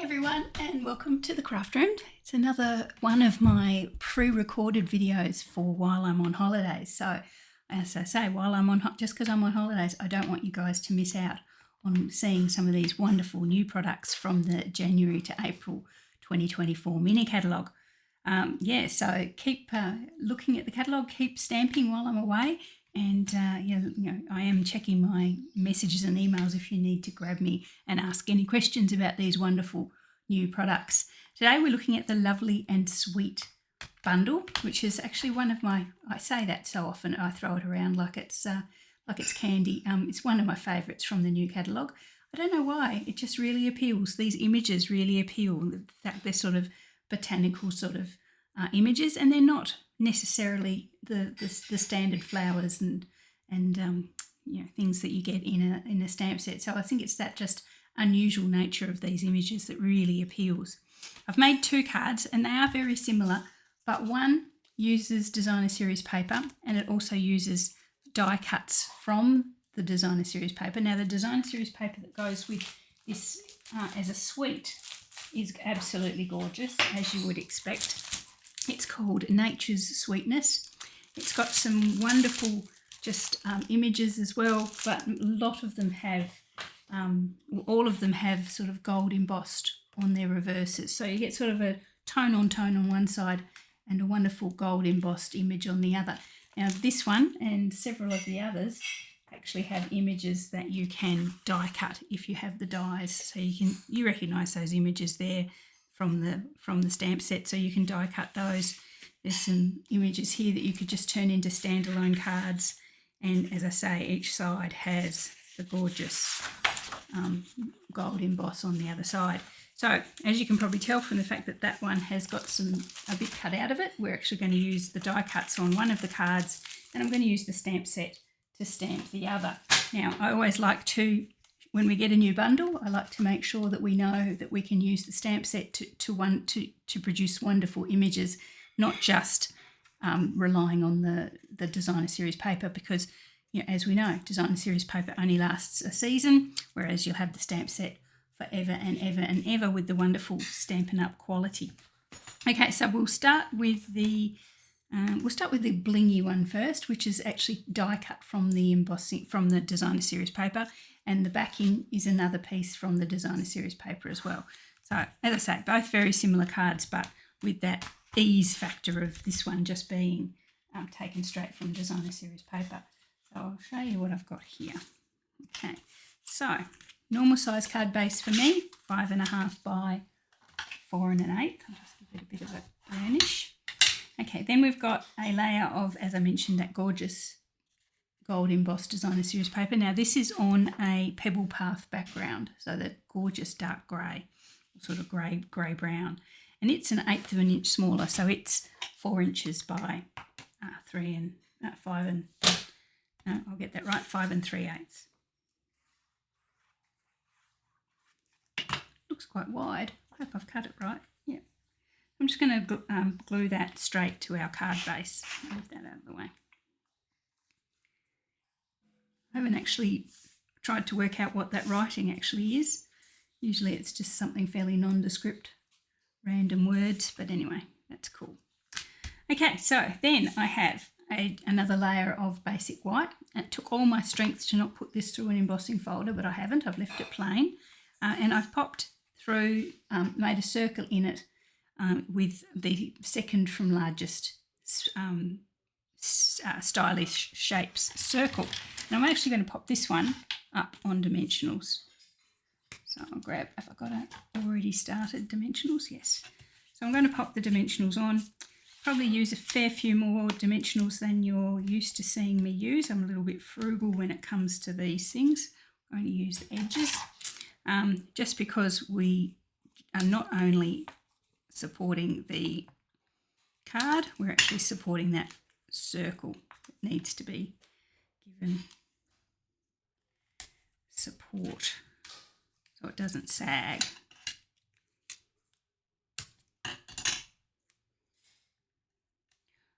everyone, and welcome to the craft room. It's another one of my pre-recorded videos for while I'm on holidays. So as I say, while I'm on, just because I'm on holidays, I don't want you guys to miss out on seeing some of these wonderful new products from the January to April 2024 mini catalogue. So keep looking at the catalogue, keep stamping while I'm away. And I am checking my messages and emails if you need to grab me and ask any questions about these wonderful new products. Today we're looking at the Lovely and Sweet bundle, which is actually one of my, I say that so often, I throw it around like it's candy. It's one of my favourites from the new catalogue. I don't know why, it just really appeals. These images really appeal. The fact they're sort of botanical sort of images, and they're not necessarily the standard flowers and things that you get in a stamp set. So I think it's that just unusual nature of these images that really appeals. I've made two cards and they are very similar, but one uses designer series paper and it also uses die cuts from the designer series paper. Now the designer series paper that goes with this as a suite is absolutely gorgeous, as you would expect. It's called Nature's Sweetness. It's got some wonderful images as well, but a lot of them have, all of them have sort of gold embossed on their reverses. So you get sort of a tone on one side and a wonderful gold embossed image on the other. Now this one and several of the others actually have images that you can die cut if you have the dies. So you recognise those images there from the stamp set, so you can die cut those. There's some images here that you could just turn into standalone cards, and as I say, each side has the gorgeous gold emboss on the other side. So as you can probably tell from the fact that that one has got a bit cut out of it, we're actually going to use the die cuts on one of the cards, and I'm going to use the stamp set to stamp the other. Now I always like to, when we get a new bundle, I like to make sure that we know that we can use the stamp set to produce wonderful images, not just relying on the designer series paper, because as we know, designer series paper only lasts a season, whereas you'll have the stamp set forever and ever and ever with the wonderful Stampin' Up quality. Okay, so we'll start with the blingy one first, which is actually die cut from the embossing from the designer series paper, and the backing is another piece from the designer series paper as well. So as I say, both very similar cards, but with that ease factor of this one just being taken straight from designer series paper. So I'll show you what I've got here. Okay, so normal size card base for me, 5.5 by 4 1/8. I'll just give it a bit of a burnish. Okay, then we've got a layer of, as I mentioned, that gorgeous gold embossed designer series paper. Now this is on a pebble path background, so that gorgeous dark grey, sort of grey brown, and it's 1/8 of an inch smaller, so it's 4 inches by 5 3/8. Looks quite wide. I hope I've cut it right. Yeah. I'm just going to glue that straight to our card base. Move that out of the way. I haven't actually tried to work out what that writing actually is. Usually it's just something fairly nondescript, random words, but anyway, that's cool. Okay, so then I have another layer of basic white. It took all my strength to not put this through an embossing folder, but I haven't. I've left it plain. And I've popped through, made a circle in it with the second from largest stylish shapes circle. And I'm actually going to pop this one up on dimensionals. So I'll grab, have I got it already started dimensionals? Yes. So I'm going to pop the dimensionals on. Probably use a fair few more dimensionals than you're used to seeing me use. I'm a little bit frugal when it comes to these things. I'm going to use the edges just because we are not only supporting the card, we're actually supporting that circle that needs to be given support so it doesn't sag.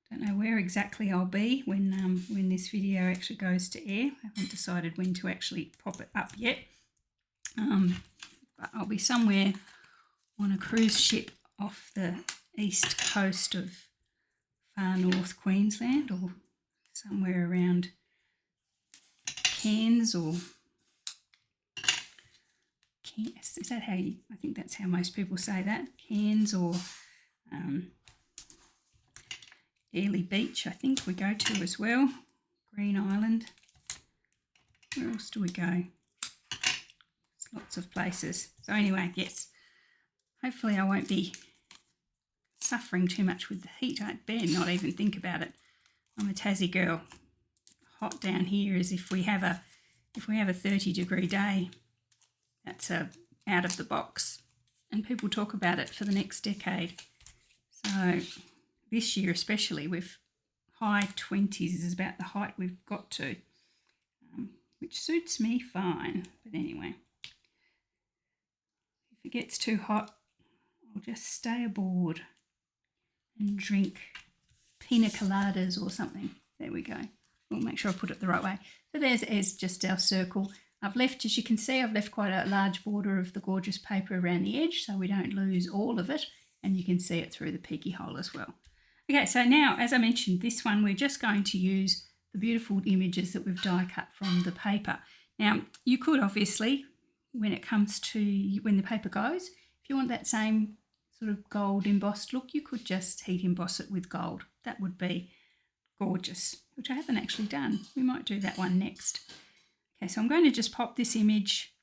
Don't know where exactly I'll be when this video actually goes to air. I haven't decided when to actually pop it up yet, but I'll be somewhere on a cruise ship off the east coast of far north Queensland, or somewhere around Cairns, or Cairns, is that how you, I think that's how most people say that, Cairns, or Airlie Beach, I think we go to as well, Green Island. Where else do we go? There's lots of places. So anyway, yes, hopefully I won't be suffering too much with the heat. I'd better not even think about it. I'm a Tassie girl. Hot down here is if we have a 30-degree day, that's out of the box, and people talk about it for the next decade. So this year especially, with high 20s is about the height we've got to, which suits me fine. But anyway, if it gets too hot, I'll just stay aboard and drink pina coladas or something. There we go. We'll make sure I put it the right way. So there's just our circle. I've left, as you can see, I've left quite a large border of the gorgeous paper around the edge so we don't lose all of it, and you can see it through the peeky hole as well. Okay, so now, as I mentioned, this one we're just going to use the beautiful images that we've die cut from the paper. Now, you could obviously, when it comes to when the paper goes, if you want that same sort of gold embossed look, you could just heat emboss it with gold. That would be gorgeous, which I haven't actually done. We might do that one next. Okay, so I'm going to just pop this image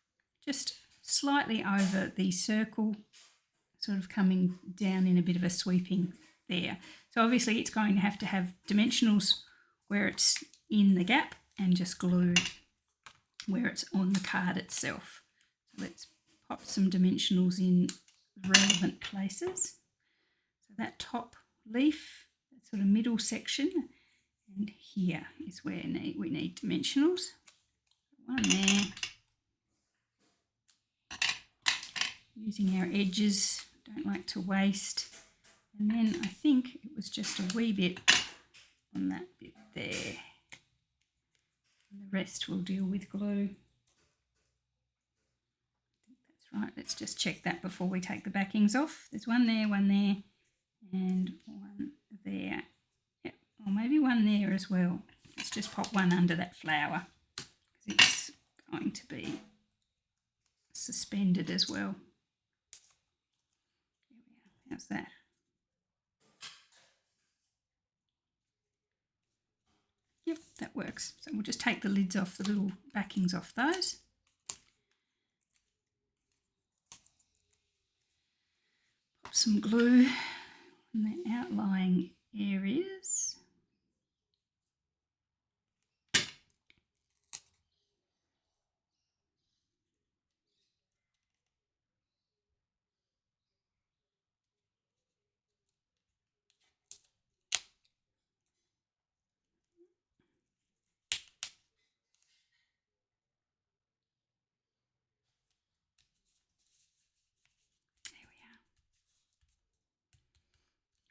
just slightly over the circle, sort of coming down in a bit of a sweeping there. So obviously it's going to have dimensionals where it's in the gap and just glue where it's on the card itself. So let's pop some dimensionals in relevant places. So that top leaf, that sort of middle section, and here is where we need dimensionals. One there. Using our edges, don't like to waste. And then I think it was just a wee bit on that bit there. And the rest we'll deal with glue. I think that's right. Let's just check that before we take the backings off. There's one there, and one there. Yep, or maybe one there as well. Let's just pop one under that flower because it's going to be suspended as well. There we are. How's that? Yep, that works. So we'll just take the lids off, the little backings off those. Pop some glue in the outlying areas.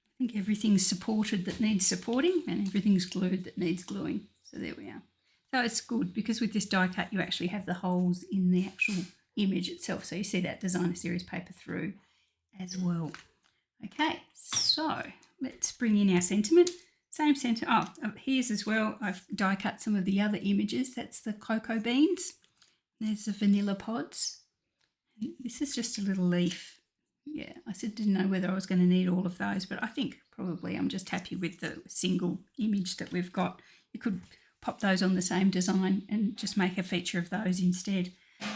I think everything's supported that needs supporting, and everything's glued that needs gluing. So there we are. So it's good because with this die cut you actually have the holes in the actual image itself. So you see that designer series paper through as well. Okay, so let's bring in our sentiment. Same sentiment. Oh, here's as well. I've die cut some of the other images. That's the cocoa beans. There's the vanilla pods. And this is just a little leaf. Yeah, I didn't know whether I was going to need all of those, but I think probably I'm just happy with the single image that we've got. You could pop those on the same design and just make a feature of those instead.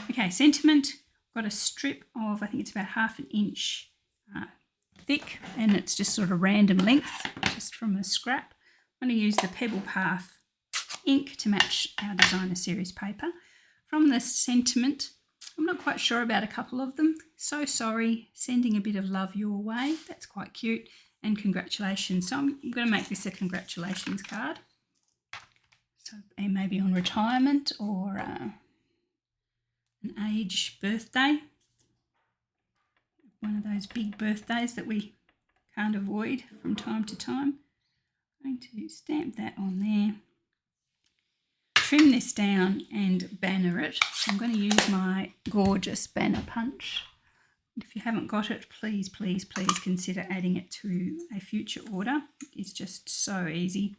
Okay, sentiment. Got a strip of, I think it's about 1/2 inch thick, and it's just sort of random length, just from a scrap. I'm going to use the Pebble Path ink to match our designer series paper. From the sentiment, I'm not quite sure about a couple of them. So sorry, sending a bit of love your way. That's quite cute. And congratulations. So I'm going to make this a congratulations card. So, and maybe on retirement or an age birthday. One of those big birthdays that we can't avoid from time to time. I'm going to stamp that on there. Trim this down and banner it. I'm going to use my gorgeous banner punch If you haven't got it, please, please, please consider adding it to a future order. It's just so easy.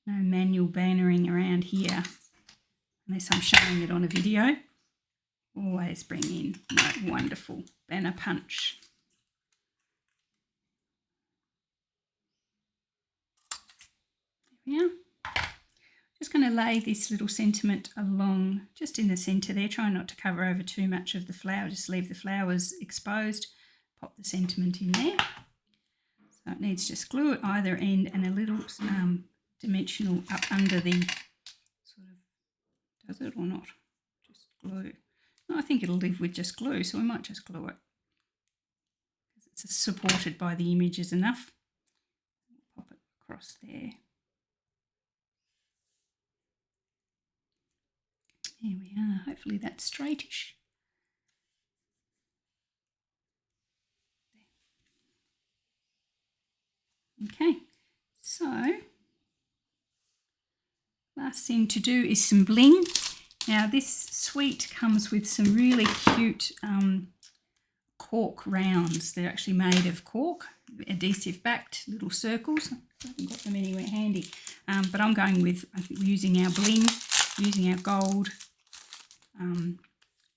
No manual bannering around here, unless I'm showing it on a video. Always bring in my wonderful banner punch. There we are. Just going to lay this little sentiment along just in the centre there. Try not to cover over too much of the flower. Just leave the flowers exposed. Pop the sentiment in there. So it needs just glue at either end and a little dimensional up under the sort of, does it or not? Just glue. No, I think it'll live with just glue, so we might just glue it. It's supported by the images enough. Pop it across there. Here we are. Hopefully that's straightish. Okay, so last thing to do is some bling. Now this suite comes with some really cute cork rounds. They're actually made of cork, adhesive backed little circles. I haven't got them anywhere handy, but I'm going with using our bling, using our gold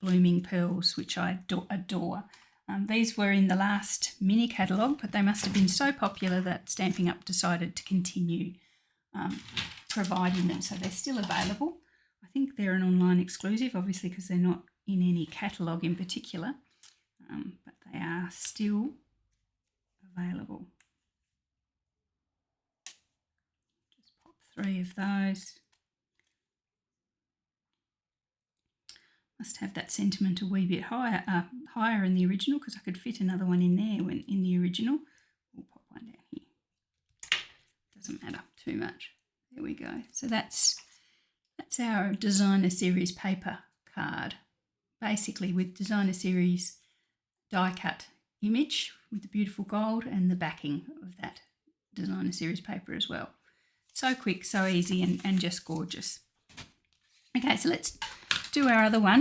blooming pearls, which I adore. These were in the last mini catalogue, but they must have been so popular that Stampin' Up decided to continue providing them, so they're still available. I think they're an online exclusive, obviously, because they're not in any catalogue in particular, but they are still available. Just pop 3 of those. Must have that sentiment a wee bit higher in the original, because I could fit another one in there when in the original. We'll pop one down here. Doesn't matter too much. There we go. So that's our designer series paper card, basically with designer series die cut image with the beautiful gold and the backing of that designer series paper as well. So quick, so easy, and just gorgeous. Okay, so let's do our other one.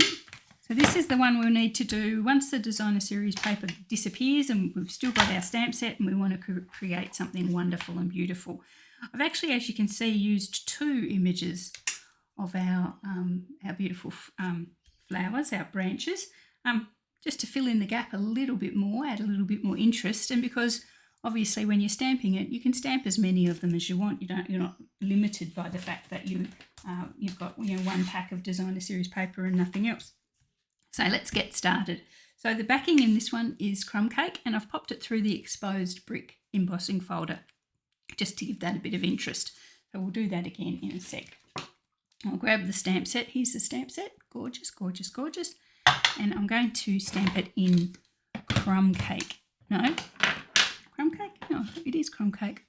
So this is the one we'll need to do once the designer series paper disappears and we've still got our stamp set and we want to create something wonderful and beautiful. I've actually, as you can see, used 2 images of our beautiful flowers, our branches, just to fill in the gap a little bit more, add a little bit more interest, and because obviously when you're stamping it, you can stamp as many of them as you want. You're not limited by the fact that you've got one pack of designer series paper and nothing else. So let's get started. So the backing in this one is crumb cake, and I've popped it through the exposed brick embossing folder just to give that a bit of interest. So we'll do that again in a sec. I'll grab the stamp set. Here's the stamp set. Gorgeous, gorgeous, gorgeous. And I'm going to stamp it in crumb cake. No, crumb cake? No, it is crumb cake.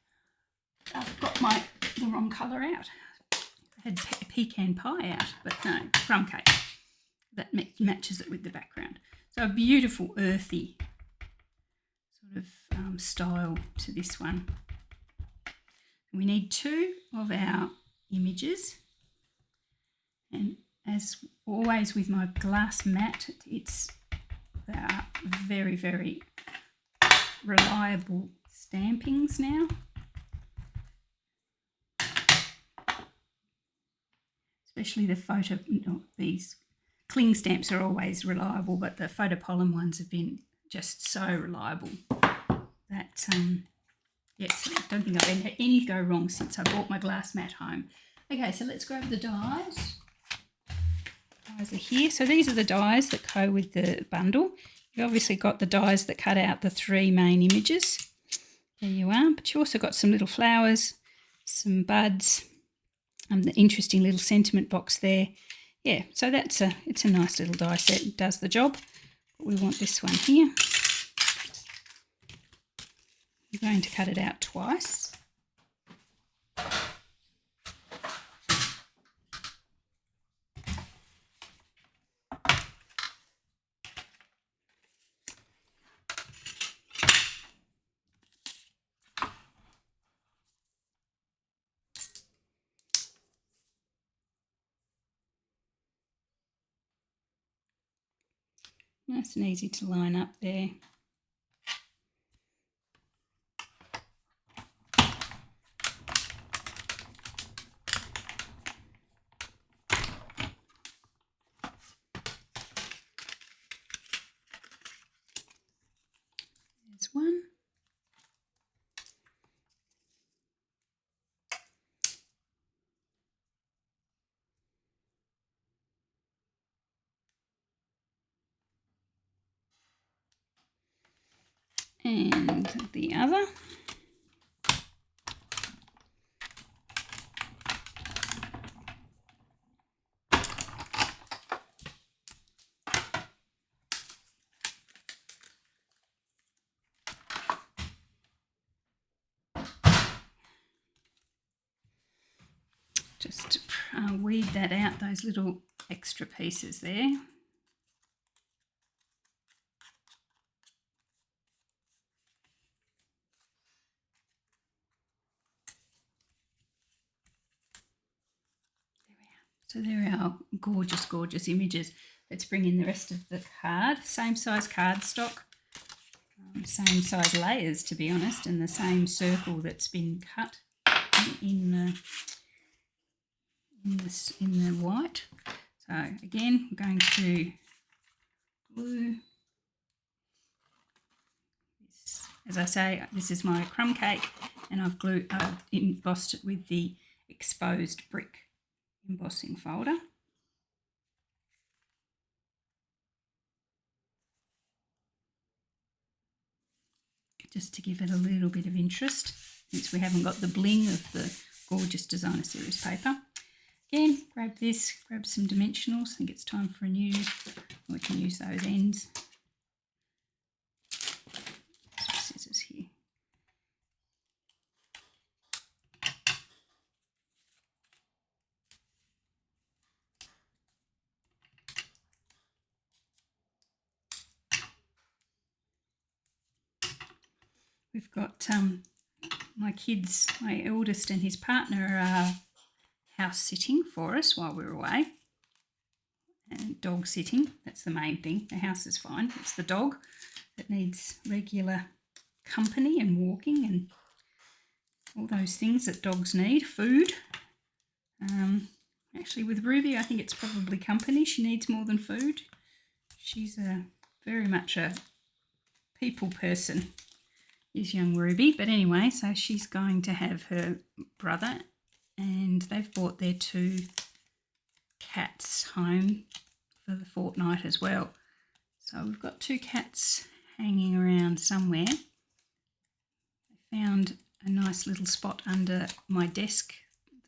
I've got the wrong colour out. I had pecan pie out, but no, crumb cake. That matches it with the background. So a beautiful earthy sort of style to this one. We need 2 of our images, and as always with my glass mat, they are very, very reliable stampings now. Especially these cling stamps are always reliable, but the photopolymer ones have been just so reliable that yes, I don't think I've had any go wrong since I bought my glass mat home. Okay, so let's grab the dies. Dies are here. So these are the dies that go with the bundle. You've obviously got the dies that cut out the 3 main images. There you are. But you also got some little flowers, some buds, the interesting little sentiment box there. Yeah, so it's a nice little die set. It does the job. But we want this one here. I'm going to cut it out twice. Nice and easy to line up there. There's one. And the other. Just weed that out, those little extra pieces there. So there are our gorgeous, gorgeous images. Let's bring in the rest of the card. Same size cardstock, same size layers to be honest, and the same circle that's been cut in the white. So again, we're going to glue this. As I say, this is my crumb cake, and I've embossed it with the exposed brick embossing folder. Just to give it a little bit of interest, since we haven't got the bling of the gorgeous designer series paper. Again, grab this, grab some dimensionals. I think it's time for a new, we can use those ends. Some scissors here. We've got my kids, my eldest and his partner are house sitting for us while we're away. And dog sitting, that's the main thing. The house is fine. It's the dog that needs regular company and walking and all those things that dogs need. Food. Actually, with Ruby, I think it's probably company. She needs more than food. She's very much a people person, is young Ruby. But anyway, so she's going to have her brother, and they've brought their 2 cats home for the fortnight as well. So we've got 2 cats hanging around somewhere. I found a nice little spot under my desk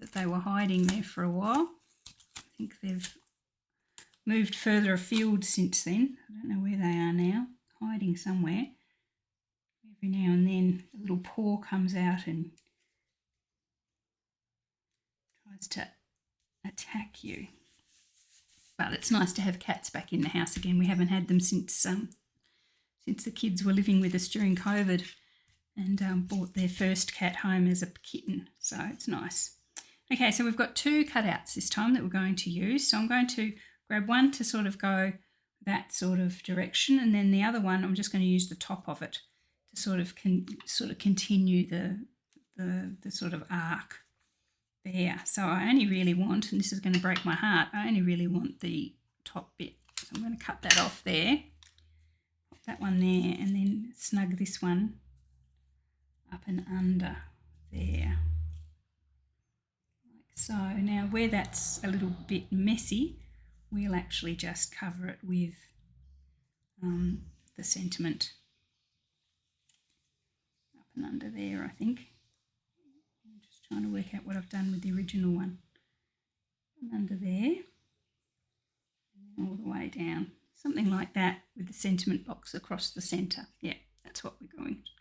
that they were hiding there for a while. I think they've moved further afield since then. I don't know where they are now, hiding somewhere. Every now and then a little paw comes out and tries to attack you. But it's nice to have cats back in the house again. We haven't had them since the kids were living with us during COVID, and bought their first cat home as a kitten, so it's nice. Okay, so we've got 2 cutouts this time that we're going to use. So I'm going to grab one to sort of go that sort of direction, and then the other one I'm just going to use the top of it to sort of continue the sort of arc there. So I only really want, and this is going to break my heart, I only really want the top bit. So I'm going to cut that off there, pop that one there, and then snug this one up and under there. Like so. Now where that's a little bit messy, we'll actually just cover it with the sentiment up and under there, I think. I'm just trying to work out what I've done with the original one. And under there, and all the way down. Something like that with the sentiment box across the centre. Yeah, that's what we're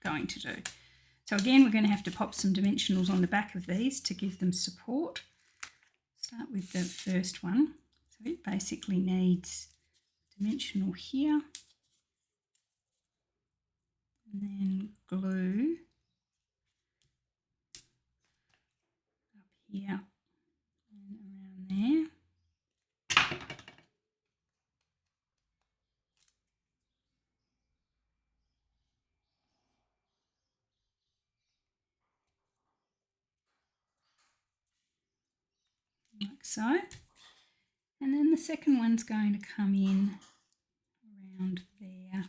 going to do. So again, we're going to have to pop some dimensionals on the back of these to give them support. Start with the first one. So it basically needs dimensional here, and then glue up here and around there. so. And then the second one's going to come in around there.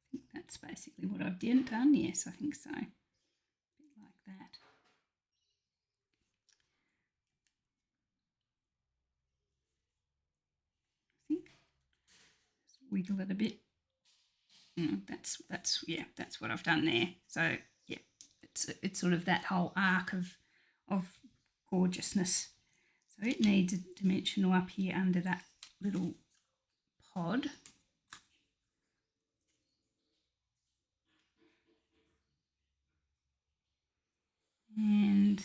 I think that's basically what I've done. Yes, I think so. A bit like that. I think. Just wiggle it a bit. That's what I've done there. So yeah, it's sort of that whole arc of gorgeousness. So it needs a dimensional up here under that little pod. And I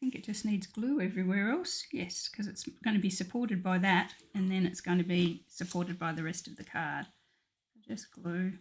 think it just needs glue everywhere else. Yes, because it's going to be supported by that, and then it's going to be supported by the rest of the card. Just glue.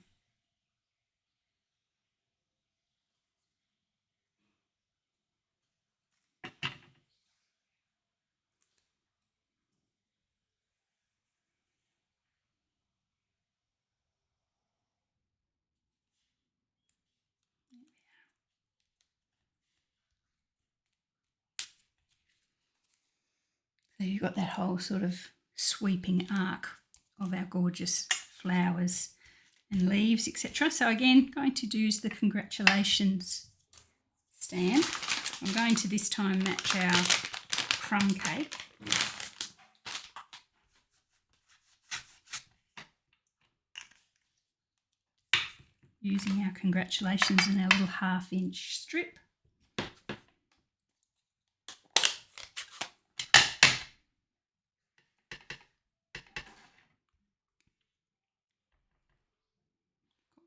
So you've got that whole sort of sweeping arc of our gorgeous flowers and leaves, etc. So again, going to use the congratulations stamp. I'm going to this time match our crumb cake. Using our congratulations in our little 1/2 inch strip.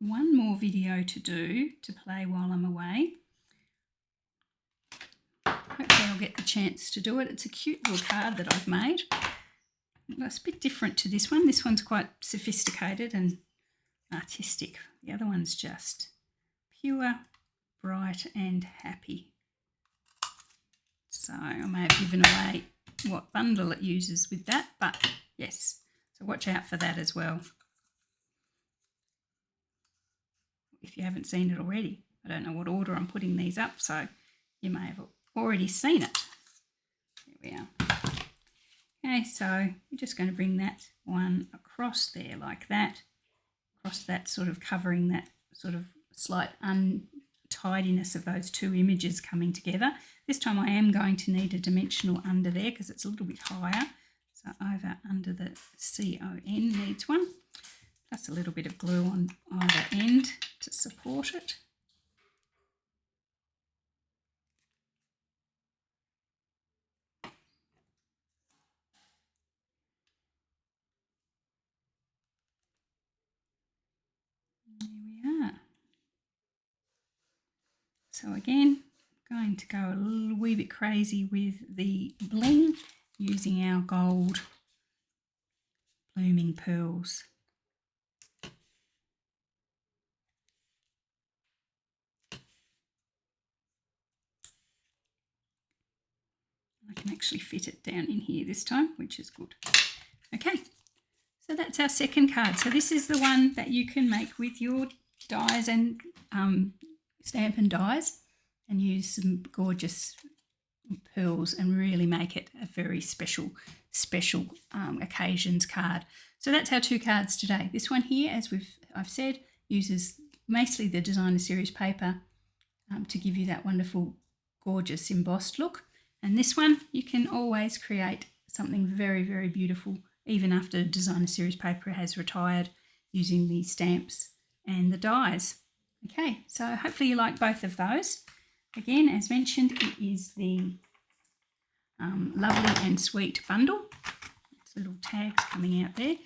One more video to do to play while I'm away. Hopefully I'll get the chance to do it. It's a cute little card that I've made. It's a bit different to this one. This one's quite sophisticated and artistic. The other one's just pure, bright and happy. So I may have given away what bundle it uses with that, but yes, so watch out for that as well. If you haven't seen it already. I don't know what order I'm putting these up, so you may have already seen it. There we are. Okay, so we're just going to bring that one across there like that, across that, sort of covering that sort of slight untidiness of those two images coming together. This time I am going to need a dimensional under there because it's a little bit higher. So over under the CON needs one. Plus a little bit of glue on either end to support it. And there we are. So again, I'm going to go a little wee bit crazy with the bling using our gold blooming pearls. I can actually fit it down in here this time, which is good. Okay, so that's our second card. So this is the one that you can make with your dies and Stampin' dies and use some gorgeous pearls and really make it a very special occasions card. So that's our two cards today. This one here, as I've said, uses mostly the designer series paper to give you that wonderful gorgeous embossed look. And this one, you can always create something very, very beautiful, even after designer series paper has retired, using the stamps and the dies. Okay, so hopefully you like both of those. Again, as mentioned, it is the Lovely and Sweet bundle. It's little tags coming out there.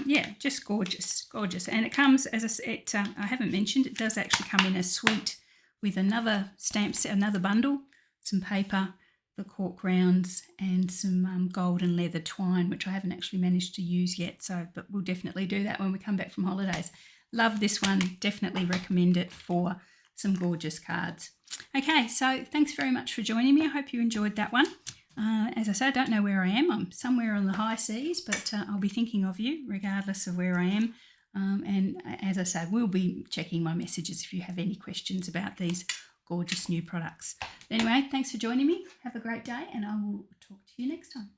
Yeah, just gorgeous, gorgeous. And it comes, as I said, I haven't mentioned, it does actually come in a suite with another stamp set, another bundle, some paper, the cork rounds, and some gold and leather twine, which I haven't actually managed to use yet. But we'll definitely do that when we come back from holidays. Love this one. Definitely recommend it for some gorgeous cards. Okay, so thanks very much for joining me. I hope you enjoyed that one. As I say, I don't know where I am. I'm somewhere on the high seas, but I'll be thinking of you regardless of where I am. And as I say, we'll be checking my messages if you have any questions about these gorgeous new products. Anyway, thanks for joining me. Have a great day, and I will talk to you next time.